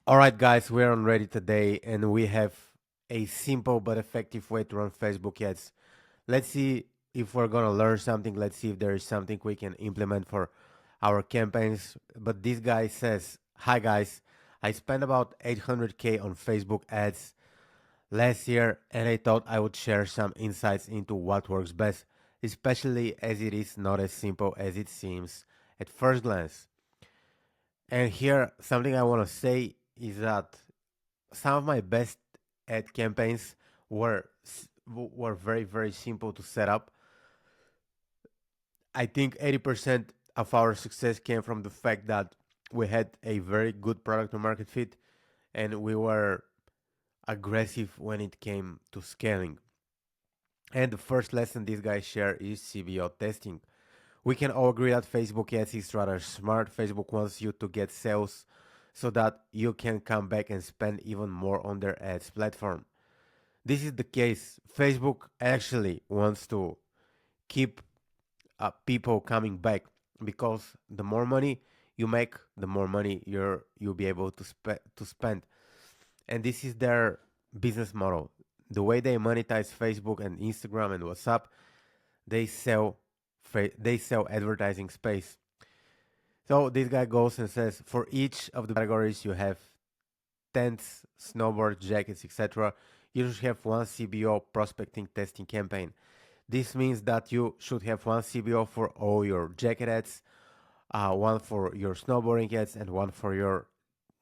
All right, guys, we're on ready today, and we have a simple but effective way to run Facebook ads. Let's see if we're gonna learn something. Let's see if there is something we can implement for our campaigns. But this guy says, "Hi guys, I spent about 800K on Facebook ads last year, and I thought I would share some insights into what works best, especially as it is not as simple as it seems at first glance." And here, something I want to say is that some of my best ad campaigns were very simple to set up. I think 80% of our success came from the fact that we had a very good product to market fit, and we were aggressive when it came to scaling. And the first lesson these guys share is CBO testing. We can all agree that Facebook ads is rather smart. Facebook wants you to get sales so that you can come back and spend even more on their ads platform. This is the case. Facebook actually wants to keep people coming back, because the more money you make, the more money you'll be able to spend, and this is their business model. The way they monetize Facebook and Instagram and WhatsApp, they sell they sell advertising space. So this guy goes and says, for each of the categories you have tents, snowboard, jackets, etc., you should have one CBO prospecting testing campaign. This means that you should have one CBO for all your jacket ads, one for your snowboarding ads, and one for your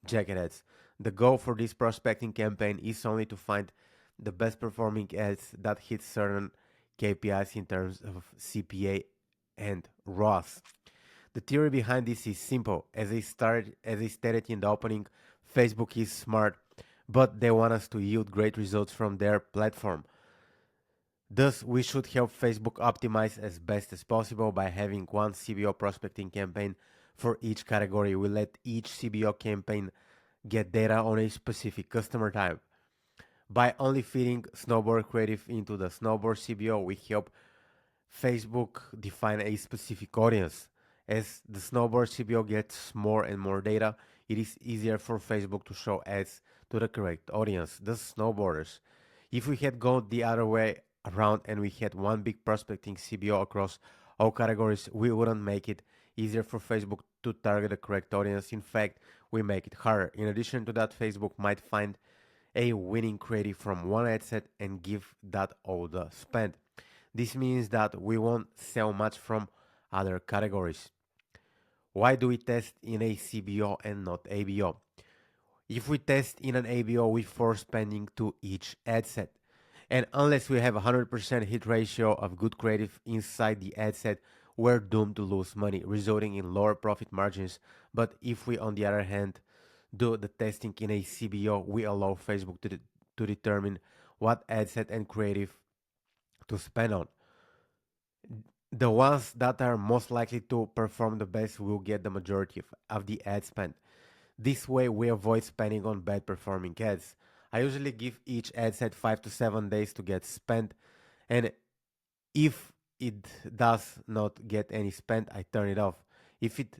jacket ads. The goal for this prospecting campaign is only to find the best performing ads that hit certain KPIs in terms of CPA and ROAS. The theory behind this is simple. As I stated in the opening, Facebook is smart, but they want us to yield great results from their platform. Thus, we should help Facebook optimize as best as possible by having one CBO prospecting campaign for each category. We let each CBO campaign get data on a specific customer type. By only feeding snowboard creative into the snowboard CBO, we help Facebook define a specific audience. As the snowboard CBO gets more and more data, it is easier for Facebook to show ads to the correct audience, the snowboarders. If we had gone the other way around and we had one big prospecting CBO across all categories, we wouldn't make it easier for Facebook to target the correct audience. In fact, we make it harder. In addition to that, Facebook might find a winning creative from one ad set and give that all the spend. This means that we won't sell much from other categories. Why do we test in a CBO and not ABO? If we test in an ABO, we force spending to each ad set. And unless we have a 100% hit ratio of good creative inside the ad set, we're doomed to lose money, resulting in lower profit margins. But if we, on the other hand, do the testing in a CBO, we allow Facebook to determine what ad set and creative to spend on. The ones that are most likely to perform the best will get the majority of the ad spend. This way, we avoid spending on bad performing ads. I usually give each ad set 5 to 7 days to get spent, and if it does not get any spent, I turn it off. If it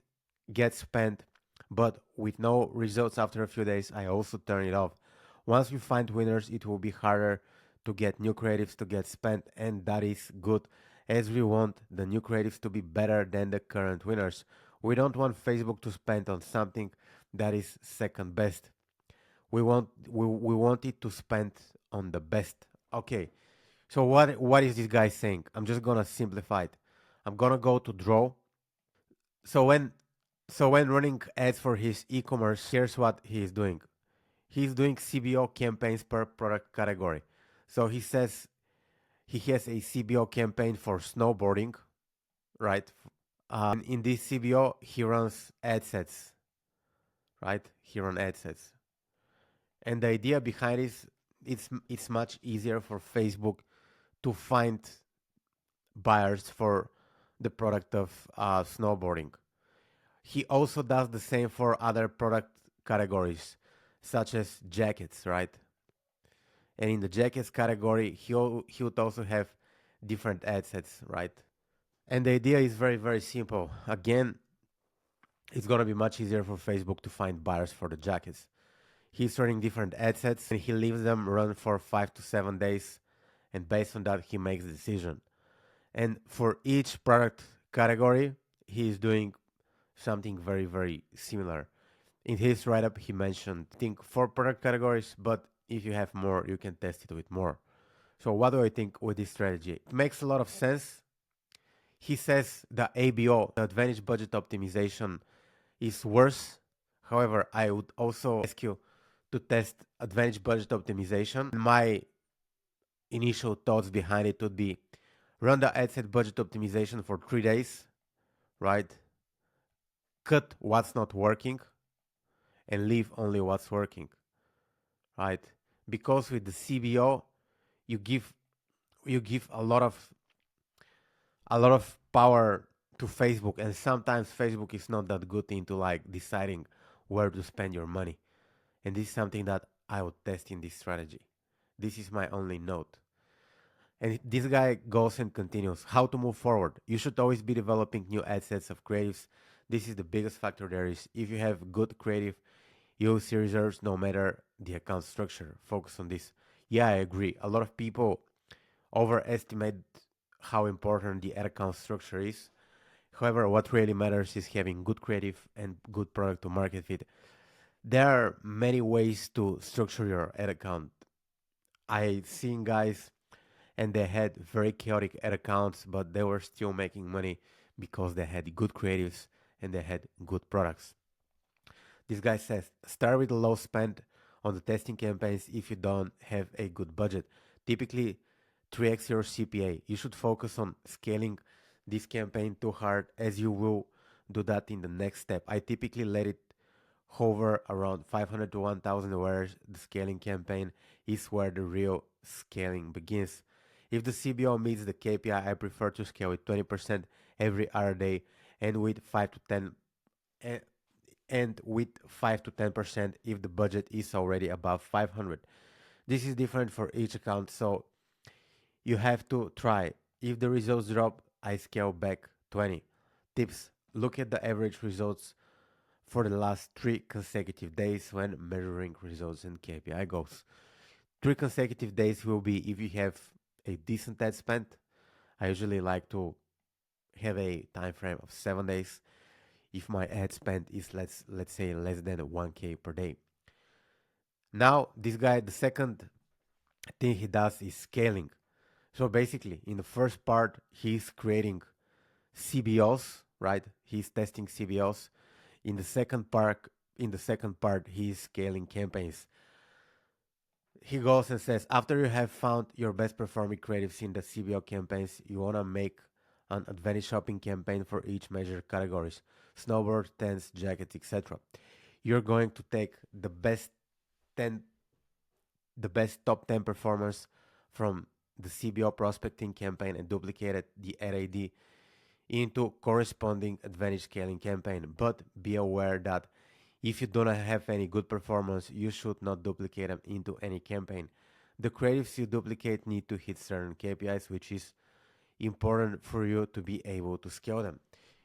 gets spent but with no results after a few days, I also turn it off. Once we find winners, it will be harder to get new creatives to get spent, and that is good, as we want the new creatives to be better than the current winners. We don't want Facebook to spend on something that is second best. We want it to spend on the best. Okay, so what is this guy saying? I'm just gonna simplify it. I'm gonna go to draw. So when running ads for his e-commerce, here's what he is doing. He's doing CBO campaigns per product category. So he says he has a CBO campaign for snowboarding, right? And in this CBO, he runs ad sets, right? He runs ad sets. And the idea behind is it's much easier for Facebook to find buyers for the product of snowboarding. He also does the same for other product categories, such as jackets, right? And in the jackets category, he would also have different ad sets, right? And the idea is very simple. Again, it's gonna be much easier for Facebook to find buyers for the jackets. He's running different ad sets and he leaves them run for 5 to 7 days. And based on that, he makes a decision. And for each product category, he is doing something very, very similar. In his write up, he mentioned, I think, 4 product categories, but if you have more, you can test it with more. So, what do I think with this strategy? It makes a lot of sense. He says the ABO, the Advantage Budget Optimization, is worse. However, I would also ask you to test Advantage Budget Optimization. My initial thoughts behind it would be run the ad set budget optimization for 3 days, right? Cut what's not working and leave only what's working, right? Because with the CBO, you give a lot of power to Facebook, and sometimes Facebook is not that good into like deciding where to spend your money. And this is something that I would test in this strategy. This is my only note. And this guy goes and continues how to move forward. You should always be developing new ad sets of creatives. This is the biggest factor there is. If you have good creative, you'll see results no matter the account structure. Focus on this. Yeah, I agree. A lot of people overestimate how important the ad account structure is. However, what really matters is having good creative and good product to market fit. There are many ways to structure your ad account. I seen guys and they had very chaotic ad accounts, but they were still making money because they had good creatives and they had good products. This guy says start with a low spend on the testing campaigns if you don't have a good budget. Typically, 3x your CPA. You should focus on scaling this campaign too hard as you will do that in the next step. I typically let it hover around 500 to 1000, where the scaling campaign is where the real scaling begins. If the CBO meets the KPI, I prefer to scale with 20% every other day and with 5 to 10 eh, and with 5 to 10% if the budget is already above 500. This is different for each account, so you have to try. If the results drop, I scale back 20. Tips: look at the average results for the last 3 consecutive days when measuring results and KPI goals. 3 consecutive days will be if you have a decent ad spend. I usually like to have a time frame of 7 days if my ad spend is let's say less than 1k per day. Now this guy, the second thing he does is scaling. So basically, in the first part, he's creating CBOs, right? He's testing CBOs. In the second part, he's scaling campaigns. He goes and says, after you have found your best performing creatives in the CBO campaigns, you wanna make an advantage shopping campaign for each major categories: snowboard, tents, jackets, etc. You're going to take ten, the best top 10 performers from the CBO prospecting campaign and duplicated the RAD into corresponding advantage scaling campaign. But be aware that if you do not have any good performance, you should not duplicate them into any campaign. The creatives you duplicate need to hit certain KPIs, which is important for you to be able to scale them.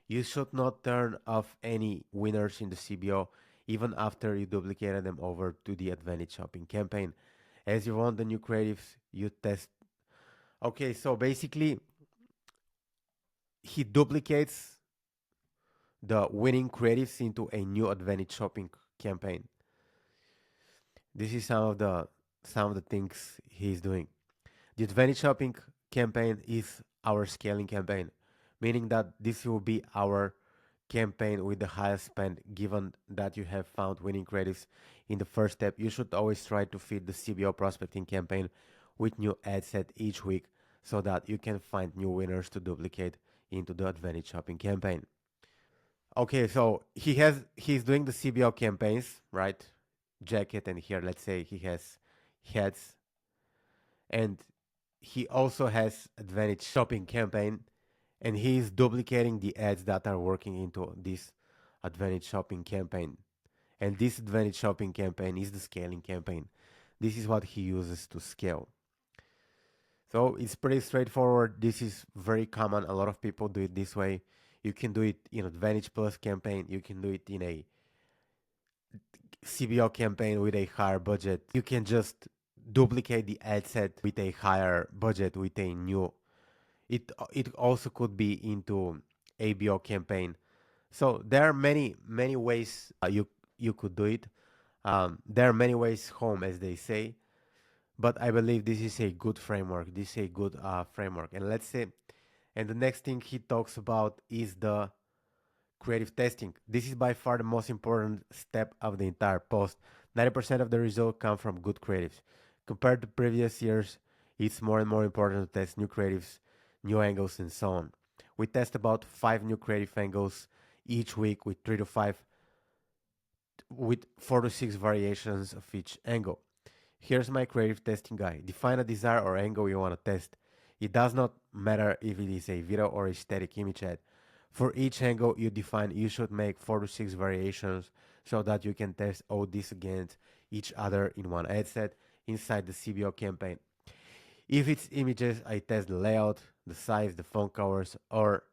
You should not turn off any winners in the CBO even after you duplicated them over to the advantage shopping campaign. As you want the new creatives, you test. Okay, so basically, he duplicates the winning creatives into a new advantage shopping campaign. This is some of the things he's doing. The advantage shopping campaign is our scaling campaign, meaning that this will be our campaign with the highest spend. Given that you have found winning creatives in the first step, you should always try to feed the CBO prospecting campaign with new ad set each week so that you can find new winners to duplicate into the advantage shopping campaign. Okay, so he's doing the CBO campaigns, right? Jacket, and here let's say he has heads, and he also has advantage shopping campaign, and he's duplicating the ads that are working into this advantage shopping campaign. And this advantage shopping campaign is the scaling campaign. This is what he uses to scale. So it's pretty straightforward. This is very common. A lot of people do it this way. You can do it in Advantage Plus campaign. You can do it in a CBO campaign with a higher budget, you can just duplicate the ad set with a higher budget with a new. It also could be into ABO campaign. So there are many ways you could do it. There are many ways home, as they say, but I believe this is a good framework. This is a good framework. And let's say, and the next thing he talks about is the creative testing. This is by far the most important step of the entire post. 90% of the results come from good creatives. Compared to previous years, it's more and more important to test new creatives, new angles, and so on. We test about 5 new creative angles each week with 4 to 6 variations of each angle. Here's my creative testing guide. Define a desired or angle you want to test. It does not matter if it is a video or a static image ad. For each angle you define, you should make 4 to 6 variations so that you can test all these against each other in one ad set inside the CBO campaign. If it's images, I test the layout, the size, the font colors, or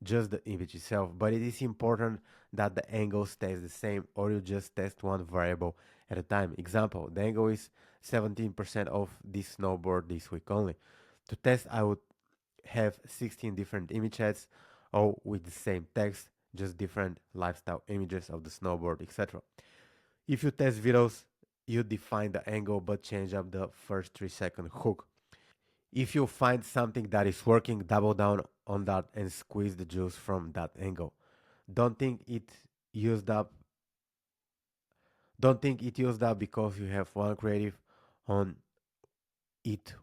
just the image itself. But it is important that the angle stays the same, or you just test one variable at a time. Example, the angle is 17% of this snowboard this week only. To test, I would have 16 different image ads, all with the same text, just different lifestyle images of the snowboard, etc. If you test videos, you define the angle but change up the first 3-second hook. If you find something that is working, double down on that and squeeze the juice from that angle. Don't think it used up. Don't think it used up because you have one creative on it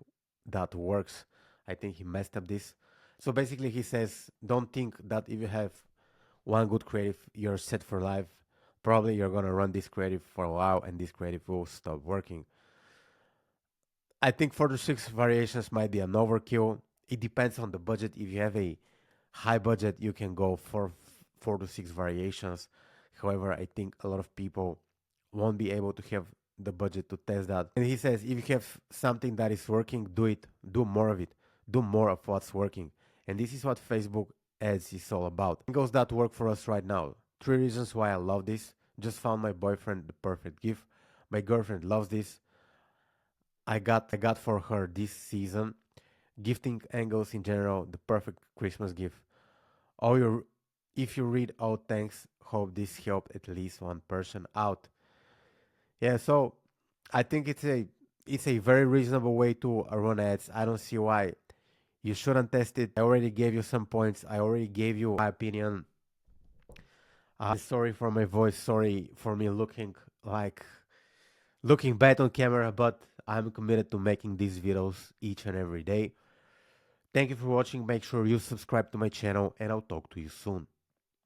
that works. I think he messed up this. So basically, he says, don't think that if you have one good creative, you're set for life. Probably you're gonna run this creative for a while, and this creative will stop working. I think 4 to 6 variations might be an overkill. It depends on the budget. If you have a high budget, you can go for 4 to 6 variations. However, I think a lot of people won't be able to have the budget to test that. And he says, if you have something that is working, do it. Do more of it. Do more of what's working. And this is what Facebook ads is all about. Angles that work for us right now. 3 reasons why I love this. Just found my boyfriend the perfect gift. My girlfriend loves this. I got for her this season. Gifting angles in general, the perfect Christmas gift. All your, if you read all thanks, hope this helped at least one person out. Yeah, so I think it's a very reasonable way to run ads. I don't see why you shouldn't test it. I already gave you some points. I already gave you my opinion. Sorry for my voice. Sorry for me looking bad on camera, but I'm committed to making these videos each and every day. Thank you for watching. Make sure you subscribe to my channel, and I'll talk to you soon.